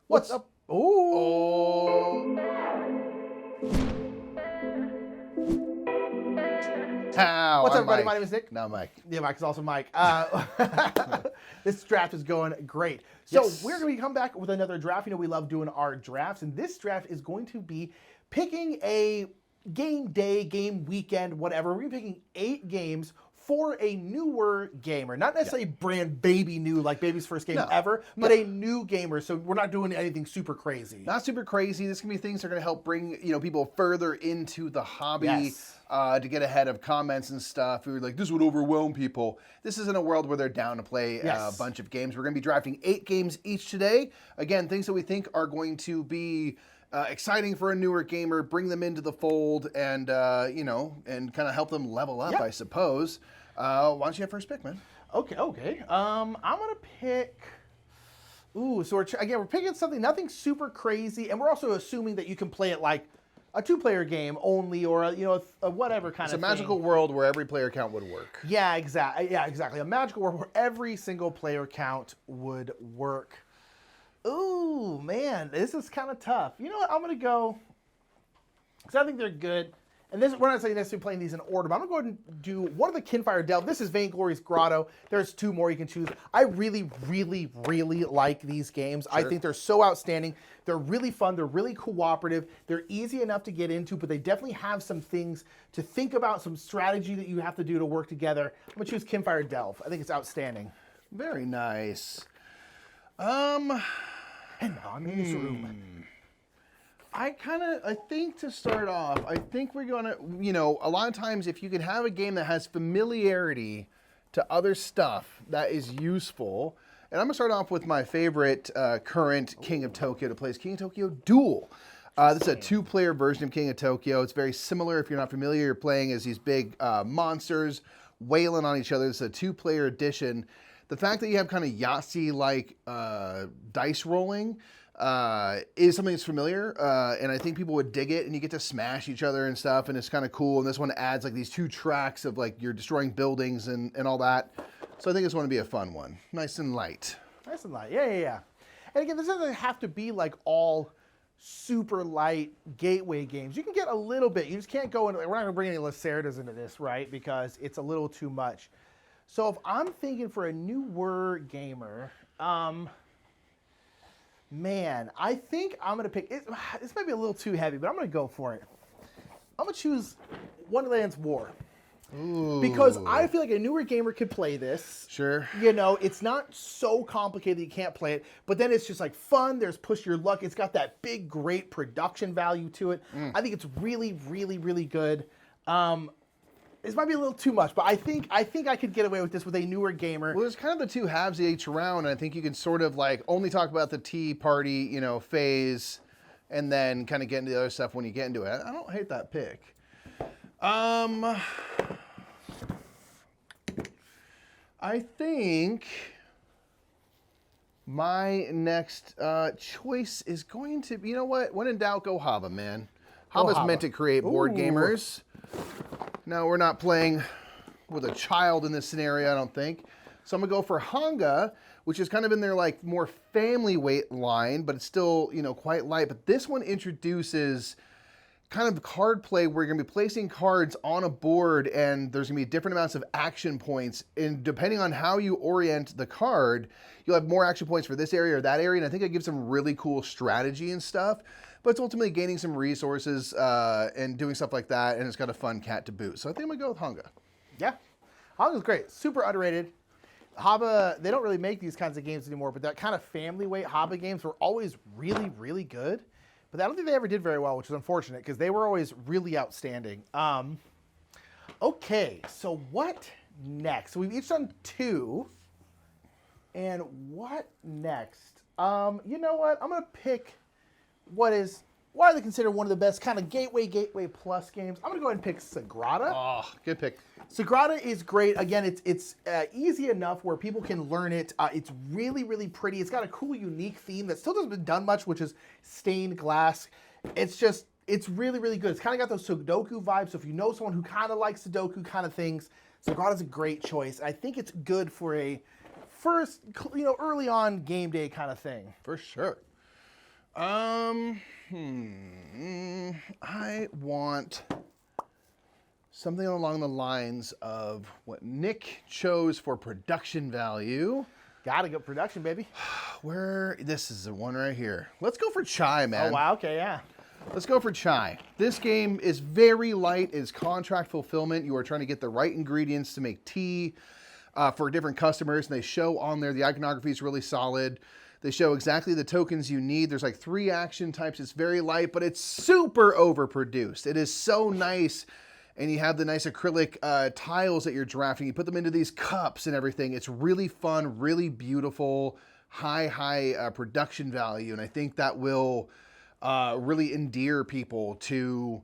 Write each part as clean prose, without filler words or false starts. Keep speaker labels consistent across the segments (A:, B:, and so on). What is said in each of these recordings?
A: What's up?
B: Oh. How?
A: What's up,
B: I'm
A: everybody?
B: Mike.
A: My name is Nick.
B: No, Mike.
A: Yeah, Mike is also Mike. This draft is going great. So
B: Yes.
A: we're going to come back with another draft. You know, we love doing our drafts, and this draft is going to be picking a game day, game weekend, whatever. We're picking 8 games for a newer gamer. Not necessarily brand baby new, like baby's first game ever, but a new gamer. So we're not doing anything super crazy.
B: Not super crazy. This can be things that are going to help bring people further into the hobby.
A: Yes.
B: To get ahead of comments and stuff. We were like, this would overwhelm people. This isn't a world where they're down to play a bunch of games. We're going to be drafting 8 games each today. Again, things that we think are going to be exciting for a newer gamer, bring them into the fold, and and kind of help them level up, I suppose. Why don't you have first pick, man?
A: Okay. I'm gonna pick. Ooh, so we're picking something, nothing super crazy, and we're also assuming that you can play it like a 2-player game only, or a whatever kind
B: It's
A: of
B: a magical world where every player count would work.
A: Yeah, exactly. A magical world where every single player count would work. Ooh, man, this is kind of tough. You know what? I'm gonna go because I think they're good. And this, we're not saying necessarily playing these in order, but I'm going to go ahead and do one of the Kinfire Delve. This is Vainglory's Grotto. There's 2 more you can choose. I really, really, really like these games. Sure. I think they're so outstanding. They're really fun. They're really cooperative. They're easy enough to get into, but they definitely have some things to think about, some strategy that you have to do to work together. I'm going to choose Kinfire Delve. I think it's outstanding.
B: Very nice.
A: And now I'm in this room.
B: I think to start off, I think we're going to, a lot of times if you can have a game that has familiarity to other stuff, that is useful. And I'm going to start off with my favorite current King of Tokyo that plays King of Tokyo Duel. This is a 2-player version of King of Tokyo. It's very similar. If you're not familiar, you're playing as these big monsters wailing on each other. It's a 2-player edition. The fact that you have kind of Yahtzee-like dice rolling is something that's familiar, and I think people would dig it, and you get to smash each other and stuff, and it's kind of cool, and this one adds like these 2 tracks of like you're destroying buildings and all that, so I think it's going to be a fun one. Nice and light.
A: Nice and light, yeah. And again, this doesn't have to be like all super light gateway games. You can get a little bit, you just can't go into, we're not going to bring any Lacerdas into this, right, because it's a little too much. So if I'm thinking for a newer gamer, man, I think I'm going to pick, this might be a little too heavy, but I'm going to go for it. I'm going to choose Wonderland's War.
B: Ooh.
A: Because I feel like a newer gamer could play this.
B: Sure.
A: It's not so complicated that you can't play it, but then it's just like fun. There's push your luck. It's got that big, great production value to it. I think it's really, really, really good. This might be a little too much, but I think I could get away with this with a newer gamer.
B: Well, there's kind of the 2 halves of each round, and I think you can sort of like only talk about the tea party, phase, and then kind of get into the other stuff when you get into it. I don't hate that pick. I think my next choice is going to be, you know what? When in doubt, go Hava, man. Hava's meant to create board gamers. No, we're not playing with a child in this scenario, I don't think. So I'm going to go for Hanga, which is kind of in their like more family weight line, but it's still, quite light. But this one introduces kind of card play where you're going to be placing cards on a board, and there's going to be different amounts of action points. And depending on how you orient the card, you'll have more action points for this area or that area. And I think it gives some really cool strategy and stuff. But it's ultimately gaining some resources and doing stuff like that, and it's got a fun cat to boot. So I think I'm going to go with Hanga.
A: Yeah, Hanga's great. Super underrated. Haba, they don't really make these kinds of games anymore, but that kind of family weight Haba games were always really, really good. But I don't think they ever did very well, which is unfortunate because they were always really outstanding. Okay, so what next? So we've each done 2. And what next? You know what? I'm going to pick what is widely considered one of the best kind of gateway plus games. I'm going to go ahead and pick Sagrada.
B: Oh, good pick.
A: Sagrada is great. Again, it's easy enough where people can learn it. It's really, really pretty. It's got a cool, unique theme that still hasn't been done much, which is stained glass. It's really, really good. It's kind of got those Sudoku vibes. So if you know someone who kind of likes Sudoku kind of things, Sagrada's a great choice. I think it's good for a first, early on game day kind of thing.
B: For sure. I want something along the lines of what Nick chose for production value.
A: Gotta go production, baby.
B: This is the one right here. Let's go for Chai, man.
A: Oh, wow. Okay, yeah.
B: Let's go for Chai. This game is very light. It's contract fulfillment. You are trying to get the right ingredients to make tea for different customers. And they show on there, the iconography is really solid. They show exactly the tokens you need. There's like 3 action types. It's very light, but it's super overproduced. It is so nice. And you have the nice acrylic tiles that you're drafting. You put them into these cups and everything. It's really fun, really beautiful, high production value. And I think that will really endear people to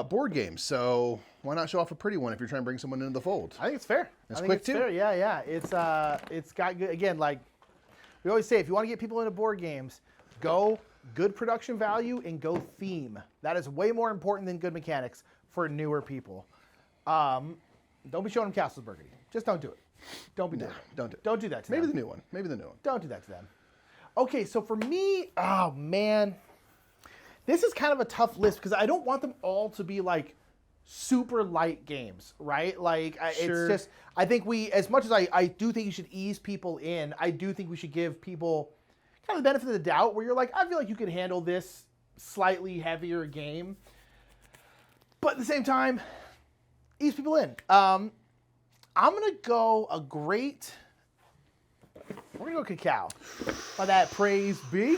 B: board games. So why not show off a pretty one if you're trying to bring someone into the fold?
A: I think it's fair.
B: It's
A: I think
B: quick
A: it's
B: too.
A: fair. Yeah. It's got good. Again, like we always say, if you want to get people into board games, go good production value and go theme. That is way more important than good mechanics for newer people. Don't be showing them Castles Burgundy. Just don't do it. Don't be doing it.
B: Don't do it.
A: Don't do that to
B: Maybe
A: them.
B: the new one. Maybe the new one.
A: Don't do that to them. Okay, so for me, oh man, this is kind of a tough list because I don't want them all to be like super light games, right? Like
B: Sure.
A: it's just, I think as much as I do think you should ease people in, I do think we should give people kind of the benefit of the doubt where you're like, I feel like you could handle this slightly heavier game. But at the same time, ease people in. I'm going to go we're going to go Cacao. By that, praise be.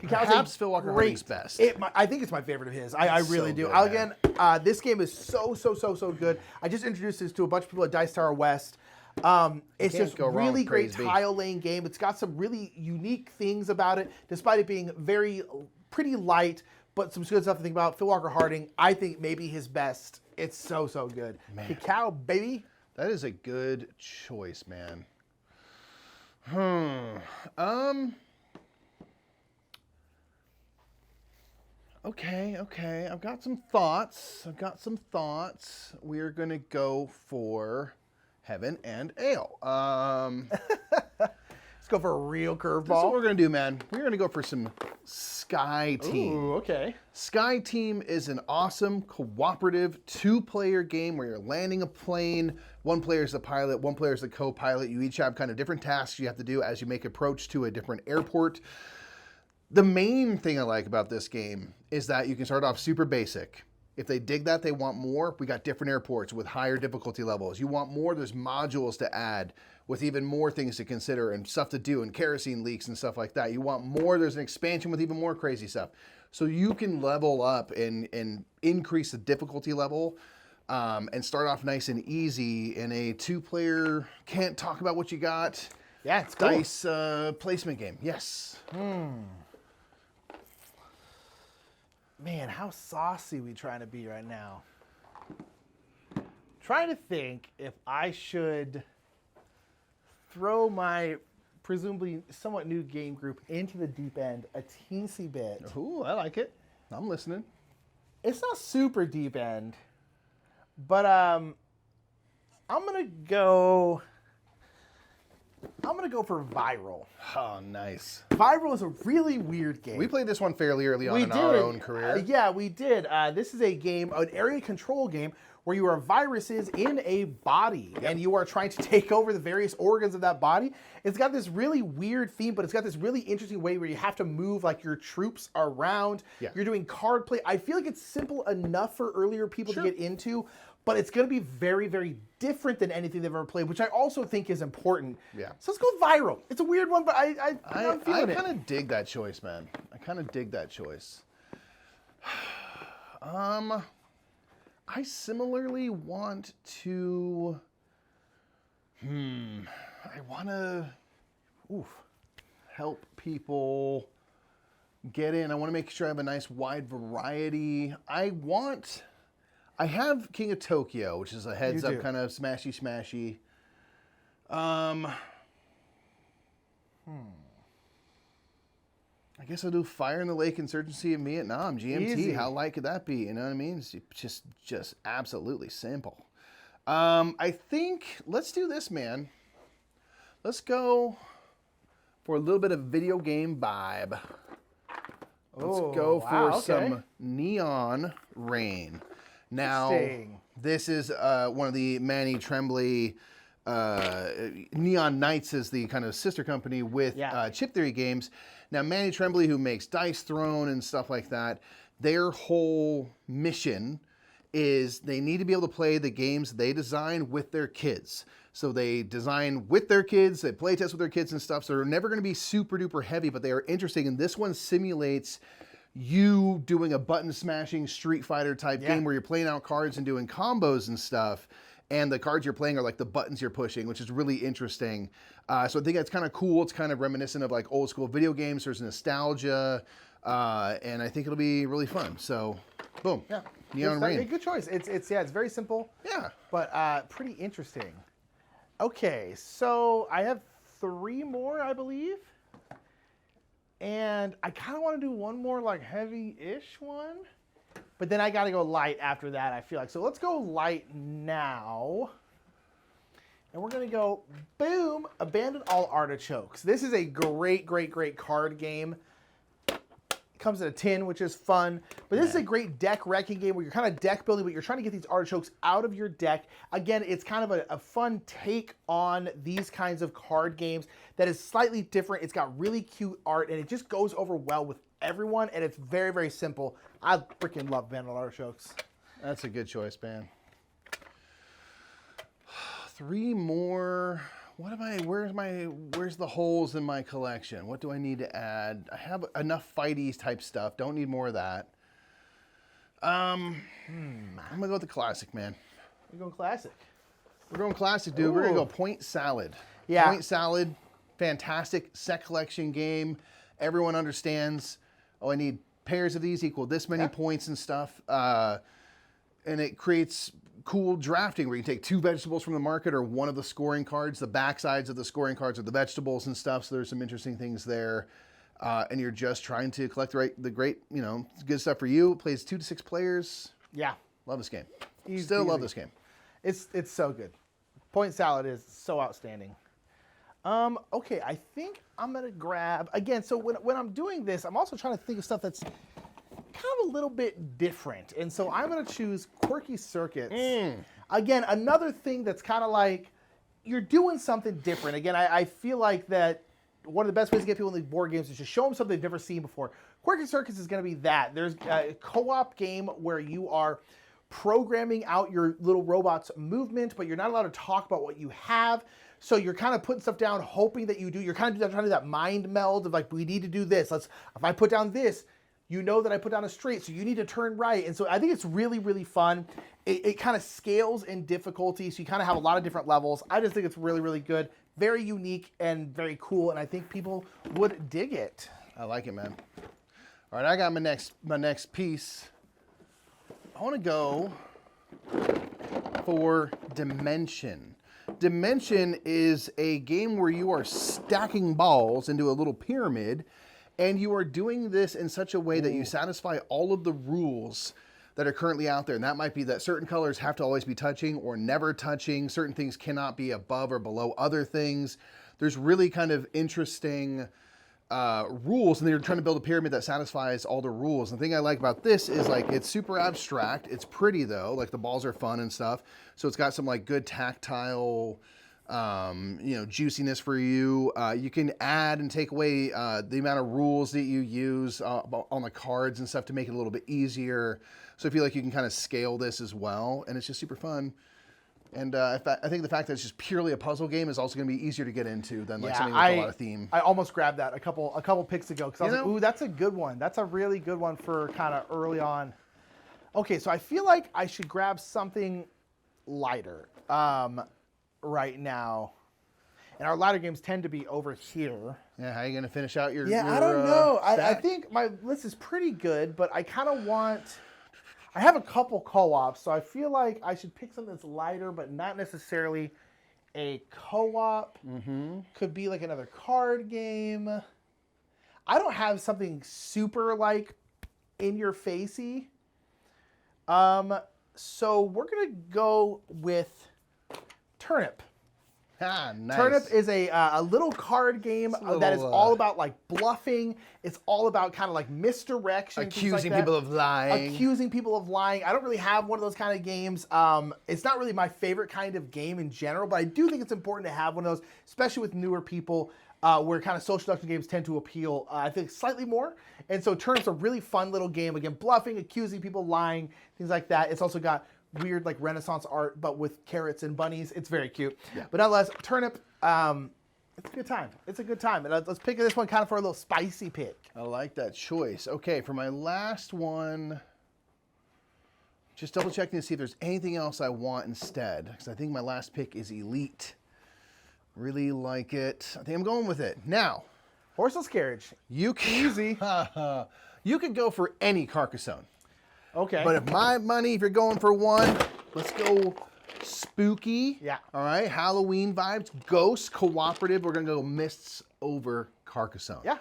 A: Cacao's
B: Perhaps Phil Walker Harding's best.
A: I think it's my favorite of his. I really
B: so
A: do.
B: good,
A: Again, this game is so good. I just introduced this to a bunch of people at Dice Tower West. It's
B: can't
A: just
B: go wrong
A: really
B: with
A: great
B: Praise Be.
A: tile laying game. It's got some really unique things about it, despite it being pretty light, but some good stuff to think about. Phil Walker Harding, I think maybe his best. It's so good.
B: Man.
A: Cacao, baby.
B: That is a good choice, man. Okay. I've got some thoughts. We're gonna go for Heaven and Ale.
A: Let's go for a real
B: This is what
A: curveball.
B: we're gonna do, man. We're gonna go for some Sky Team.
A: Ooh, okay.
B: Sky Team is an awesome cooperative 2-player game where you're landing a plane. One player is the pilot, one player is the co-pilot. You each have kind of different tasks you have to do as you make approach to a different airport. The main thing I like about this game is that you can start off super basic. If they dig that, they want more, we got different airports with higher difficulty levels. You want more, there's modules to add with even more things to consider and stuff to do and kerosene leaks and stuff like that. You want more, there's an expansion with even more crazy stuff. So you can level up and increase the difficulty level and start off nice and easy in a 2-player, can't talk about what you got.
A: Yeah, it's cool.
B: Dice placement game, yes.
A: Man, how saucy we trying to be right now. Trying to think if I should throw my presumably somewhat new game group into the deep end a teensy bit.
B: Ooh, I like it. I'm listening.
A: It's not super deep end, but I'm gonna go for Viral.
B: Oh, nice.
A: Viral is a really weird game.
B: We played this one fairly early on in our own career.
A: Yeah, we did. This is a game, an area control game, where you are viruses in a body, and you are trying to take over the various organs of that body. It's got this really weird theme, but it's got this really interesting way where you have to move like your troops around.
B: Yeah.
A: You're doing card play. I feel like it's simple enough for earlier people to get into, but it's going to be very, very different than anything they've ever played, which I also think is important.
B: Yeah.
A: So let's go Viral. It's a weird one, but I'm feeling it.
B: I kind of dig that choice, man. I kind of dig that choice. I similarly want to. I want to. Help people get in. I want to make sure I have a nice wide variety. I have King of Tokyo, which is a heads up
A: do.
B: kind of smashy. I guess I'll do Fire in the Lake Insurgency in Vietnam, GMT.
A: Easy.
B: How light could that be? You know what I mean? It's just absolutely simple. I think, let's do this, man. Let's go for a little bit of video game vibe. Let's
A: Oh,
B: go for
A: wow, okay.
B: some Neon Rain. Now,
A: Interesting.
B: this is one of the Manny Tremblay Neon Knights is the kind of sister company with
A: Yeah.
B: Chip Theory Games. Now, Manny Tremblay, who makes Dice Throne and stuff like that, their whole mission is they need to be able to play the games they design with their kids. So they design with their kids, they play test with their kids and stuff. So they're never going to be super duper heavy, but they are interesting. And this one simulates you doing a button smashing Street Fighter type game where you're playing out cards and doing combos and stuff. And the cards you're playing are like the buttons you're pushing, which is really interesting. So I think that's kind of cool. It's kind of reminiscent of like old school video games. There's nostalgia, and I think it'll be really fun. So, boom, Neon Rain.
A: Good choice. It's very simple.
B: Yeah,
A: but pretty interesting. Okay, so I have 3 more, I believe, and I kind of want to do one more like heavy-ish one, but then I got to go light after that. I feel like so. Let's go light now, and we're gonna go boom. Abandon all artichokes. This is a great card game. Comes in a tin, which is fun. But this is a great deck wrecking game where you're kind of deck building, but you're trying to get these artichokes out of your deck. Again, it's kind of a fun take on these kinds of card games that is slightly different. It's got really cute art, and it just goes over well with everyone, and it's very simple. I freaking love Abandoned Artichokes.
B: that's a good choice, man. 3 more. What am I? Where's the holes in my collection? What do I need to add? I have enough fighties type stuff. Don't need more of that. I'm gonna go with the classic, man.
A: We're going classic.
B: We're going classic, dude. We're gonna go Point Salad.
A: Yeah.
B: Point Salad, fantastic set collection game. Everyone understands. Oh, I need pairs of these equal this many points and stuff. And it creates cool drafting where you can take 2 vegetables from the market or one of the scoring cards. The backsides of the scoring cards are the vegetables and stuff. So there's some interesting things there. And you're just trying to collect the great, good stuff for you. It plays 2 to 6 players.
A: Yeah.
B: Love this game.
A: Easy.
B: Still love this game.
A: It's so good. Point Salad is so outstanding. Okay, I think I'm gonna grab again. So when I'm doing this, I'm also trying to think of stuff that's kind of a little bit different, and so I'm gonna choose Quirky Circuits. Again, another thing that's kind of like you're doing something different. Again, I feel like that one of the best ways to get people in these board games is to show them something they've never seen before. Quirky Circuits is going to be that. There's a co-op game where you are programming out your little robot's movement, but you're not allowed to talk about what you have. So you're kind of putting stuff down, hoping that you do. You're kind of trying to do that mind meld of like, we need to do this. If I put down this, you know that I put down a straight, so you need to turn right. And so I think it's really fun. It kind of scales in difficulty, so you kind of have a lot of different levels. I just think it's really good, very unique and very cool, and I think people would dig it.
B: I like it, man. All right, I got my next piece. I want to go for Dimension. Dimension is a game where you are stacking balls into a little pyramid, and you are doing this in such a way that you satisfy all of the rules that are currently out there. And that might be that certain colors have to always be touching or never touching. Certain things cannot be above or below other things. There's really kind of interesting rules, and they're trying to build a pyramid that satisfies all the rules. And the thing I like about this is like it's super abstract. It's pretty though, like the balls are fun and stuff. So it's got some like good tactile, juiciness for you. You can add and take away the amount of rules that you use on the cards and stuff to make it a little bit easier. So I feel like you can kind of scale this as well, and it's just super fun. And I think the fact that it's just purely a puzzle game is also going to be easier to get into than like something with a lot of theme.
A: I almost grabbed that a couple picks ago because I was like, ooh, that's a good one. That's a really good one for kind of early on. Okay, so I feel like I should grab something lighter right now. And our lighter games tend to be over here.
B: Yeah, how are you going to finish out your
A: I don't know. I
B: stack?
A: think my list is pretty good, but I kind of want... I have a couple co-ops, so I feel like I should pick something that's lighter, but not necessarily a co-op. Could be like another card game. I don't have something super like in your facey. So we're gonna go with Turnip.
B: Nice.
A: Turnip is a little card game that is all about like bluffing. It's all about kind of like misdirection.
B: Accusing people of lying.
A: Accusing people of lying. I don't really have one of those kind of games. It's not really my favorite kind of game in general, but I do think it's important to have one of those, especially with newer people. Where kind of social deduction games tend to appeal, I think, slightly more. And so Turnip's a really fun little game. Again, bluffing, accusing people, lying, things like that. It's also got weird like Renaissance art, but with carrots and bunnies. It's very cute. Yeah. But nonetheless, Turnip, it's a good time. It's a good time. And let's pick this one kind of for a little spicy pick.
B: I like that choice. Okay, for my last one, just double checking to see if there's anything else I want instead. Because I think my last pick is Elite. Really like it. I think I'm going with it. Now,
A: Horseless Carriage.
B: You can,
A: easy.
B: You could go for any Carcassonne.
A: Okay.
B: But if my money, if you're going for one, let's go spooky.
A: Yeah.
B: All right. Halloween vibes. Ghost cooperative. We're going to go Mists over Carcassonne.
A: Yeah.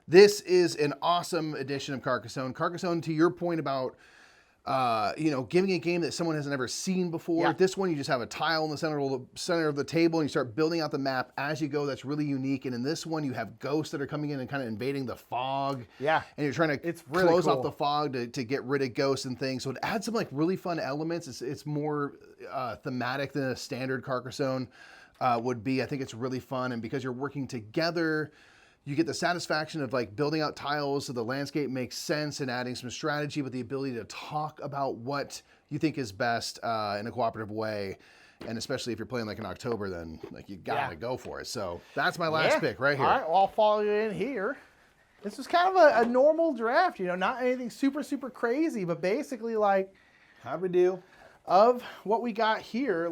B: This is an awesome edition of Carcassonne. Carcassonne, to your point about giving a game that someone has never seen before.
A: Yeah.
B: This one, you just have a tile in the center of the table, and you start building out the map as you go. That's really unique. And in this one, you have ghosts that are coming in and kind of invading the fog.
A: Yeah.
B: And you're trying to
A: really
B: close
A: cool.
B: off the fog to get rid of ghosts and things. So it adds some like really fun elements. It's more thematic than a standard Carcassonne would be. I think it's really fun. And because you're working together, you get the satisfaction of like building out tiles so the landscape makes sense and adding some strategy with the ability to talk about what you think is best in a cooperative way. And especially if you're playing like in October, then like you gotta go for it. So that's my last pick right here.
A: All right, well, I'll follow you in here. This was kind of a normal draft, not anything super, super crazy, but basically like,
B: how we do?
A: Of what we got here,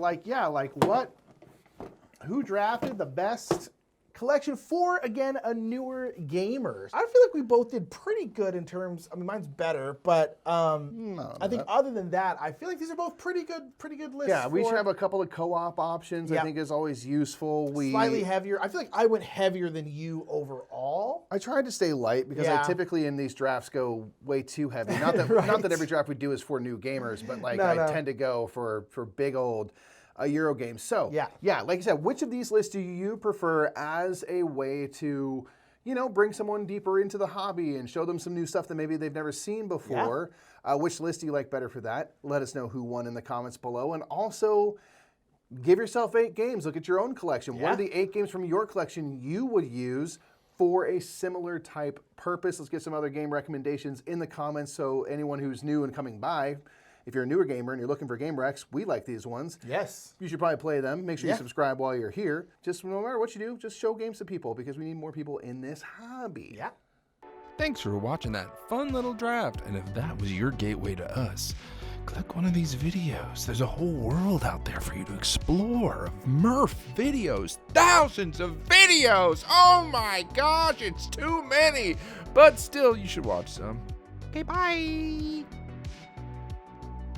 A: who drafted the best collection for, again, a newer gamer. I feel like we both did pretty good in terms, mine's better, but I think other than that, I feel like these are both pretty good lists.
B: Yeah, we should have a couple of co-op options. I think is always useful.
A: Slightly heavier. I feel like I went heavier than you overall.
B: I tried to stay light because I typically in these drafts go way too heavy. Not that not that every draft we do is for new gamers, but like I tend to go for big old Euro games. So yeah, like I said, which of these lists do you prefer as a way to, bring someone deeper into the hobby and show them some new stuff that maybe they've never seen before? Which list do you like better for that? Let us know who won in the comments below. And also, give yourself 8 games. Look at your own collection. What are the 8 games from your collection you would use for a similar type purpose? Let's get some other game recommendations in the comments so anyone who's new and coming by, if you're a newer gamer and you're looking for game recs, we like these ones.
A: Yes.
B: You should probably play them. Make sure you subscribe while you're here. Just no matter what you do, just show games to people because we need more people in this hobby.
A: Yeah.
C: Thanks for watching that fun little draft. And if that was your gateway to us, click one of these videos. There's a whole world out there for you to explore of Murph videos. Thousands of videos. Oh my gosh, it's too many. But still, you should watch some. Okay, bye.